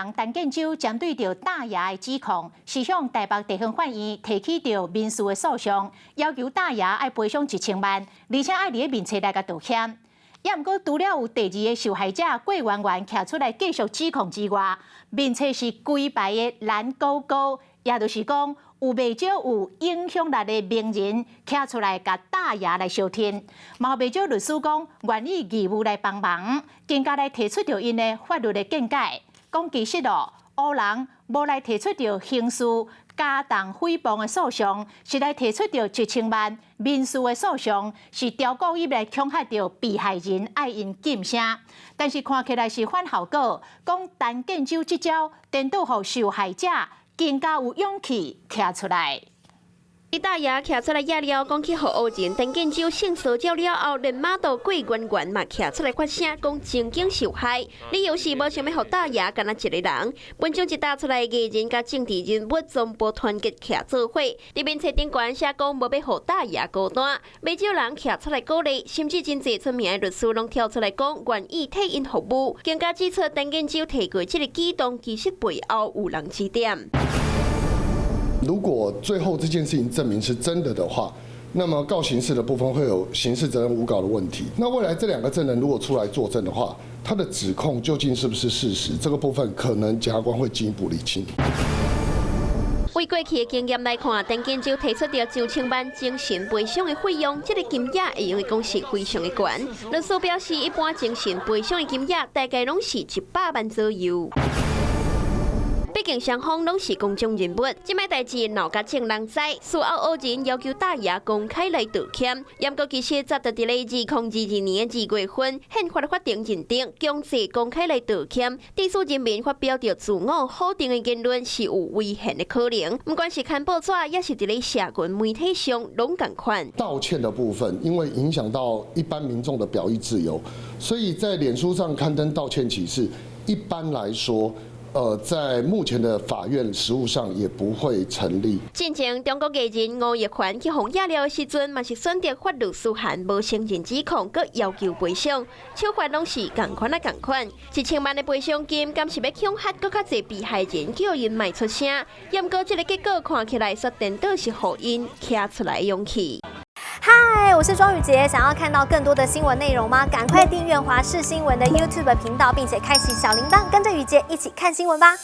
人陈建州针对着大爷的指控，是向台北地方法院提起着民事的诉讼，要求大爷爱赔偿1000万，而且爱伫面册内甲道歉。也毋过，除了有第二个受害者郭媛媛徛出来继续指控之外，面册是规排的蓝勾勾，也就是讲有袂少有影响力的名人徛出来甲大爷来相挺，嘛袂少律师讲愿意义务来帮忙，更加来提出着因的法律的见解，讲其实乌人无来提出着刑事加重诽谤的诉讼，是来提出着1000万民事的诉讼，是调故意来恐吓着被害人，爱因噤声。但是看起来是反效果，讲陈建州这招颠倒互受害者更加有勇气徛出来。大爷徛出来压了，讲起互乌人陈建州性骚扰了后，连马道郭媛媛嘛徛出来发声，讲曾经受害，理由是无想要互大爷干那一个人。文章一打出来，艺人甲政治人物全部团结徛做伙。伫面册顶悬写讲无要互大爷孤单，袂少人徛出来鼓励，甚至真侪出名的律师拢跳出来讲愿意替因服务，更加指出陈建州提过这个举动，其实背后有人指点。如果最后这件事情证明是真的的话，那么告刑事的部分会有刑事责任诬告的问题。那未来这2个证人如果出来作证的话，他的指控究竟是不是事实？这个部分可能检察官会进一步厘清。为过去的经验来看，陈建州提出着9000万精神赔偿的费用，这个金额会用来讲是非常的悬。律师表示，一般精神赔偿的金额大概拢是100万左右。毕竟双方拢是公众人物，即摆代志闹甲众人知，事后乌人要求大爷公开来道歉。不过其实早在伫咧2022年的2月份，宪法法庭认定强制公开来道歉，地诉人民发表着自我否定的言论是有危险的可能。不管是看报纸，也是伫咧社群媒体上，拢共款。道歉的部分，因为影响到一般民众的表意自由，所以在脸书上刊登道歉启事，一般来说。在目前的法院实务上也不会成立。之前中国艺人吴亦凡去红压了的时阵，嘛是选择法律书函无承认指控，佮要求赔偿，手法拢是共款1000万的赔偿金，敢是要恐吓佮较侪被害人，叫因卖出声。不过这个结果看起来，煞颠倒是互因徛出来的勇气。嗨，我是庄宇杰，想要看到更多的新闻内容吗？赶快订阅华视新闻的 YouTube 频道，并且开启小铃铛，跟着宇杰一起看新闻吧。